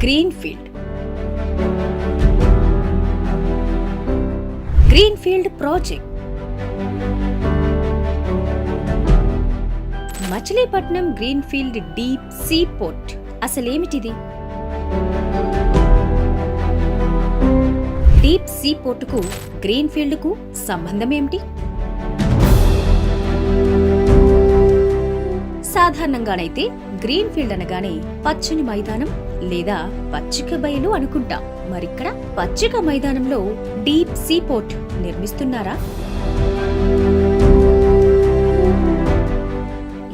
Greenfield. Greenfield project Machilipatnam greenfield deep sea port అసలేమిటిది? Deep sea పోర్టుకు గ్రీన్ఫీల్డ్కు సంబంధమేమిటి? సాధారణంగానైతే గ్రీన్ఫీల్డ్ అనగానే పచ్చని మైదానం లేదా పచ్చిక బయలు అనుకుంటాం. మరిక్కడ పచ్చిక మైదానంలో డీప్ సీ పోర్ట్ నిర్మిస్తున్నారా?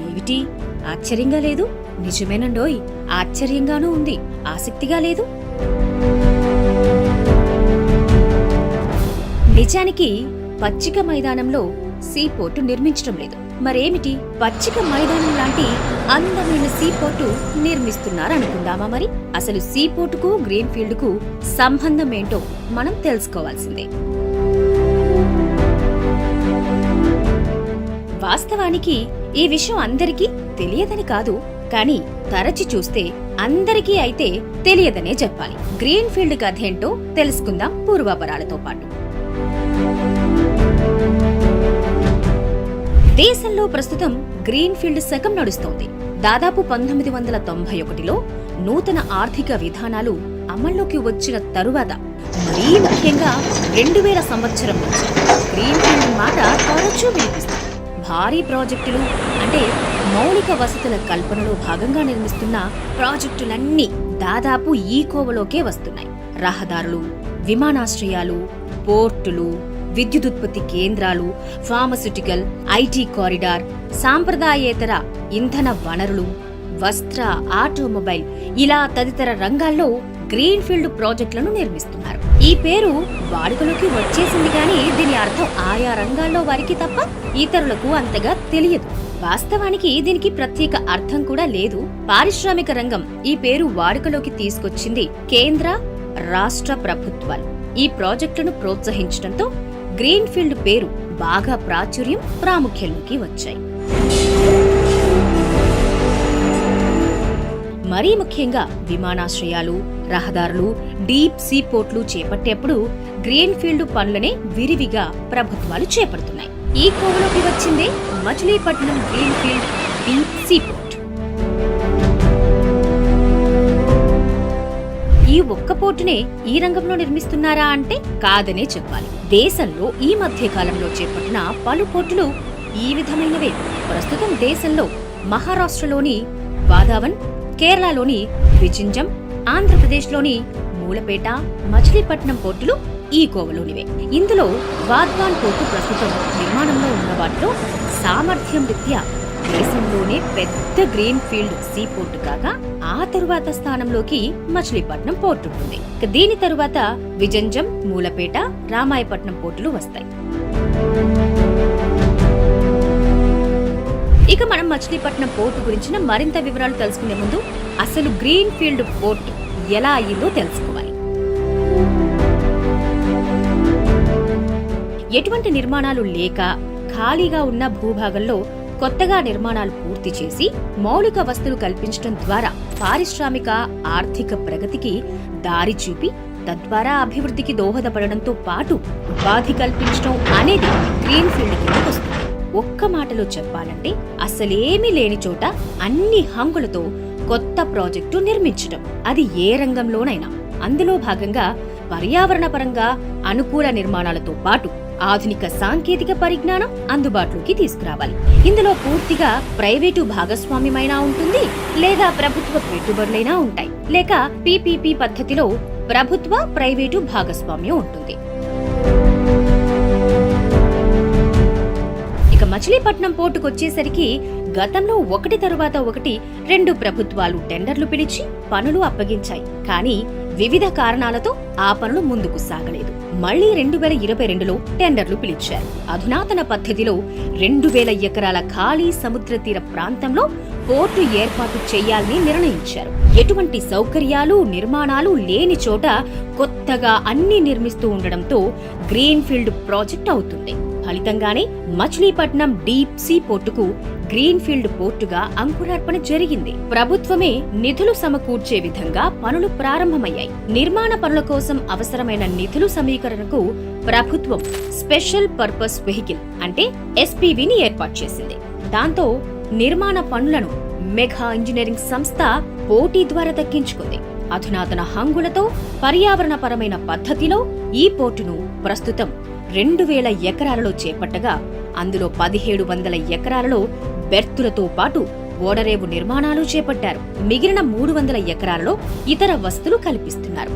ఏమిటి, ఆశ్చర్యంగా లేదు? నిజమేనండోయ్, ఆశ్చర్యంగానూ ఉంది, ఆసక్తిగా లేదు. నిజానికి పచ్చిక మైదానంలో సీ పోర్టు నిర్మించడం లేదు. మరేమిటి, పచ్చిక మైదానం లాంటి అందమైన సీ పోర్టు నిర్మిస్తున్నారనుకుందామా? మరి అసలు సీ పోర్టుకు గ్రీన్ఫీల్డ్ కు సంబంధం ఏంటో మనం తెలుసుకోవాల్సిందే. వాస్తవానికి ఈ విషయం అందరికీ తెలియదని కాదు, కానీ తరచి చూస్తే అందరికీ అయితే తెలియదనే చెప్పాలి. గ్రీన్ఫీల్డ్ కథ ఏంటో తెలుసుకుందాం పూర్వాపరాలతో పాటు. దేశంలో ప్రస్తుతం గ్రీన్ఫీల్డ్ శకం నడుస్తోంది. దాదాపు 1991లో నూతన ఆర్థిక విధానాలు అమల్లోకి వచ్చిన తరువాత, మరీ ముఖ్యంగా 2000 సంవత్సరం నుంచి గ్రీన్ఫీల్డ్ మాట తరచూ వినిపిస్తుంది. భారీ ప్రాజెక్టులు అంటే మౌలిక వసతుల కల్పనలో భాగంగా నిర్మిస్తున్న ప్రాజెక్టులన్నీ దాదాపు ఈ కోవలోకే వస్తున్నాయి. రహదారులు, విమానాశ్రయాలు, పోర్టులు, విద్యుదుత్పత్తి కేంద్రాలు, ఫార్మస్యూటికల్, ఐటీ కారిడార్, సాంప్రదాయేతర ఇంధన వనరులు, వస్త్ర, ఆటోమొబైల్ ఇలా తదితర రంగాల్లో గ్రీన్ఫీల్డ్ ప్రాజెక్టులను నిర్మిస్తున్నారు. ఈ పేరు వాడుకలోకి వచ్చేసింది కానీ దీని అర్థం ఆయా రంగాల్లో వారికి తప్ప ఇతరులకు అంతగా తెలియదు. వాస్తవానికి దీనికి ప్రత్యేక అర్థం కూడా లేదు. పారిశ్రామిక రంగం ఈ పేరు వాడుకలోకి తీసుకొచ్చింది కేంద్ర, రాష్ట్ర ప్రభుత్వాలు. ఈ ప్రాజెక్టులను ప్రోత్సహించడంతో గ్రీన్ఫీల్డ్ పేరు బాగా ప్రాచుర్యం, ప్రాముఖ్యంలోకి వచ్చాయి. మరీ ముఖ్యంగా విమానాశ్రయాలు, రహదారులు, డీప్ సీ పోర్ట్లు చేపట్టేప్పుడు గ్రీన్ఫీల్డ్ పనులనే విరివిగా ప్రభుత్వాలు చేపడుతున్నాయి. ఈ కోవలోకి వచ్చిందే Machilipatnam greenfield deep sea port. ఈ ఒక్క పోర్టునే ఈ రంగంలో నిర్మిస్తున్నారా అంటే కాదనే చెప్పాలి. దేశంలో ఈ మధ్య కాలంలో చేపట్టిన పలు పోర్టులు ఈ విధమైనవే. ప్రస్తుతం దేశంలో మహారాష్ట్రలోని వాధావన్, కేరళలోని విజింజం, ఆంధ్రప్రదేశ్లోని మూలపేట, మచిలీపట్నం పోర్టులు ఈ కోవలోనివే. ఇందులో వాధ్వాన్ పోర్టు ప్రస్తుతం నిర్మాణంలో ఉన్న వాటిలో సామర్థ్యం రీత్యా దేశంలోనే పెద్ద గ్రీన్ఫీల్డ్ సీ పోర్టు కాగా ఆ తరువాత స్థానంలోకి మచిలీపట్నం పోర్టు ఉంటుంది. దీని తరువాత విజంజం, మూలపేట, రామాయపట్నం పోర్టులు వస్తాయి. ఇక మనం మచిలీపట్నం పోర్టు గురించిన మరింత వివరాలు తెలుసుకునే ముందు అసలు గ్రీన్ఫీల్డ్ పోర్టు ఎలా అయ్యిందో తెలుసుకోవాలి. ఎటువంటి నిర్మాణాలు లేక ఖాళీగా ఉన్న భూభాగంలో కొత్తగా నిర్మాణాలు పూర్తి చేసి మౌలిక వసతులు కల్పించడం ద్వారా పారిశ్రామిక, ఆర్థిక ప్రగతికి దారి చూపి తద్వారా అభివృద్ధికి దోహదపడడంతో పాటు ఉపాధి కల్పించడం అనేది గ్రీన్ఫీల్డ్ కిందకు వస్తుంది. ఒక్క మాటలో చెప్పాలంటే అసలేమీ లేని చోట అన్ని హంగులతో కొత్త ప్రాజెక్టు నిర్మించడం, అది ఏ రంగంలోనైనా. అందులో భాగంగా పర్యావరణ పరంగా అనుకూల నిర్మాణాలతో పాటు ఆధునిక సాంకేతిక పరిజ్ఞానం అందుబాటులోకి తీసుకురావాలి. ఇందులో పూర్తిగా ప్రైవేటు భాగస్వామ్యమైనా ఉంటుంది, లేదా ప్రభుత్వ పెట్టుబడులైనా ఉంటాయి, లేక పీపీపీ పద్ధతిలో ప్రభుత్వ, ప్రైవేటు భాగస్వామ్యం ఉంటుంది. ఇక మచిలీపట్నం పోర్టుకొచ్చేసరికి గతంలో ఒకటి తరువాత ఒకటి 2 ప్రభుత్వాలు టెండర్లు పిలిచి పనులు అప్పగించాయి. కానీ వివిధ కారణాలతో ఆ పనులు ముందుకు సాగలేదు. మళ్లీ 2022లో టెండర్లు పిలిచారు. అధునాతన పద్ధతిలో 2000 ఎకరాల ఖాళీ సముద్ర తీర ప్రాంతంలో పోర్టు ఏర్పాటు చేయాలని నిర్ణయించారు. ఎటువంటి సౌకర్యాలు, నిర్మాణాలు లేని చోట కొత్తగా అన్ని నిర్మిస్తూ ఉండడంతో గ్రీన్ఫీల్డ్ ప్రాజెక్ట్ అవుతుంది. ఫలితంగానే మచిలీపట్నం డీప్ సీ పోర్టుకు గ్రీన్ఫీల్డ్ పోర్టుగా అంకురార్పణ జరిగింది. ప్రభుత్వమే నిధులు సమకూర్చే విధంగా పనులు ప్రారంభమయ్యాయి. నిర్మాణ పనుల కోసం అవసరమైన నిధుల సమీకరణకు ప్రభుత్వం స్పెషల్ పర్పస్ వెహికల్ అంటే ఎస్పీవీని ఏర్పాటు చేసింది. దాంతో నిర్మాణ పనులను మెగా ఇంజనీరింగ్ సంస్థ పోటీ ద్వారా దక్కించుకుంది. అధునాతన హంగులతో పర్యావరణపరమైన పద్ధతిలో ఈ పోర్టును ప్రస్తుతం 2000 ఎకరాలలో చేపట్టగా అందులో 1700 ఎకరాలలో బెర్తులతో పాటు ఓడరేవు నిర్మాణాలు చేపట్టారు. మిగిలిన 300 ఎకరాలలో ఇతర వసతులు కల్పిస్తున్నారు.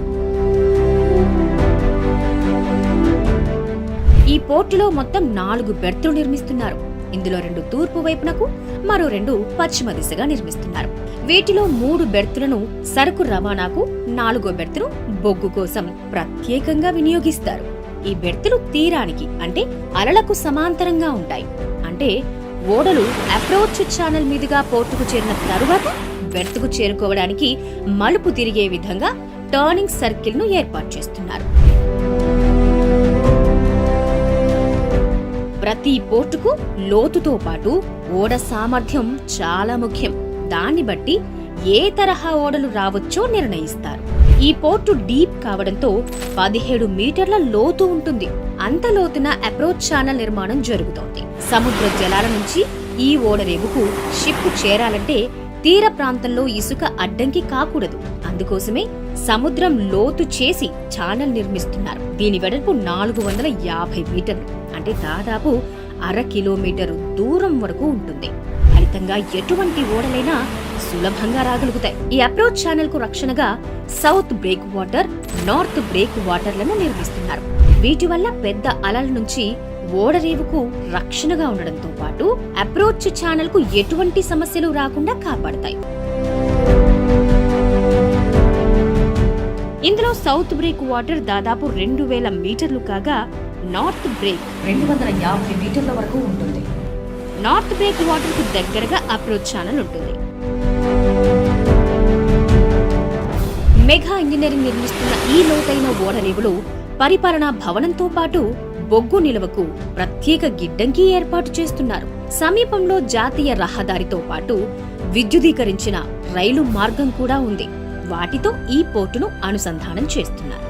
ఈ పోర్టులో మొత్తం 4 బెర్తులు నిర్మిస్తున్నారు. ఇందులో 2 తూర్పు వైపునకు, మరో 2 పశ్చిమ దిశగా నిర్మిస్తున్నారు. వీటిలో 3 బెర్తులను సరుకు రవాణాకు, 4వ బెర్తును బొగ్గు కోసం ప్రత్యేకంగా వినియోగిస్తారు. ఈ బెర్తులు తీరానికి అంటే అలలకు సమాంతరంగా ఉంటాయి. అంటే ఓడలు అప్రోచ్ ఛానల్ మీదుగా పోర్టుకు చేరిన తరువాత బెర్తుకు చేరుకోవడానికి మలుపు తిరిగే విధంగా టర్నింగ్ సర్కిల్ ను ఏర్పాటు చేస్తున్నారు. ప్రతి పోర్టుకు లోతుతో పాటు ఓడ సామర్థ్యం చాలా ముఖ్యం. దాన్ని బట్టి ఏ తరహా ఓడలు రావచ్చో నిర్ణయిస్తారు. ఈ పోర్టు డీప్ కావడంతో 17 మీటర్ల లోతు ఉంటుంది. అంత లోతున అప్రోచ్ ఛానల్ నిర్మాణం జరుగుతోంది. సముద్ర జలాల నుంచి ఈ ఓడరేవుకు షిప్ చేరాలంటే తీర ప్రాంతంలో ఇసుక అడ్డంకి కాకూడదు. అందుకోసమే సముద్రం లోతు చేసి ఛానల్ నిర్మిస్తున్నారు. దీని వెడల్పు 450 మీటర్లు అంటే దాదాపు 1/2 కిలోమీటరు దూరం వరకు ఉంటుంది. ఫలితంగా ఎటువంటి ఓడలైనా సులభంగా రాగలుగుతాయి. ఈ అప్రోచ్ ఛానల్ కు రక్షణగా సౌత్ బ్రేక్ వాటర్, నార్త్ బ్రేక్ వాటర్లను నిర్మిస్తున్నారు. వీటి వల్ల పెద్ద అలల నుంచి ఓడరేవుకు రక్షణగా ఉండడంతో పాటు అప్రోచ్ ఛానల్ కు ఎటువంటి సమస్యలు రాకుండా కాపాడతాయి. ఇందులో సౌత్ బ్రేక్ వాటర్ దాదాపు 2000 మీటర్లు కాగా నార్త్ బ్రేక్ 250 మీటర్ల వరకు ఉంటుంది. నార్త్ బ్రేక్ వాటర్ కు దగ్గరగా అప్రోచ్ ఛానల్ ఉంటుంది. మెగా ఇంజనీరింగ్ నిర్మిస్తున్న ఈ లోతైన ఓడరేవులో పరిపాలనా భవనంతో పాటు బొగ్గు నిల్వకు ప్రత్యేక గిడ్డంగి ఏర్పాటు చేస్తున్నారు. సమీపంలో జాతీయ రహదారితో పాటు విద్యుదీకరించిన రైలు మార్గం కూడా ఉంది. వాటితో ఈ పోర్టును అనుసంధానం చేస్తున్నారు.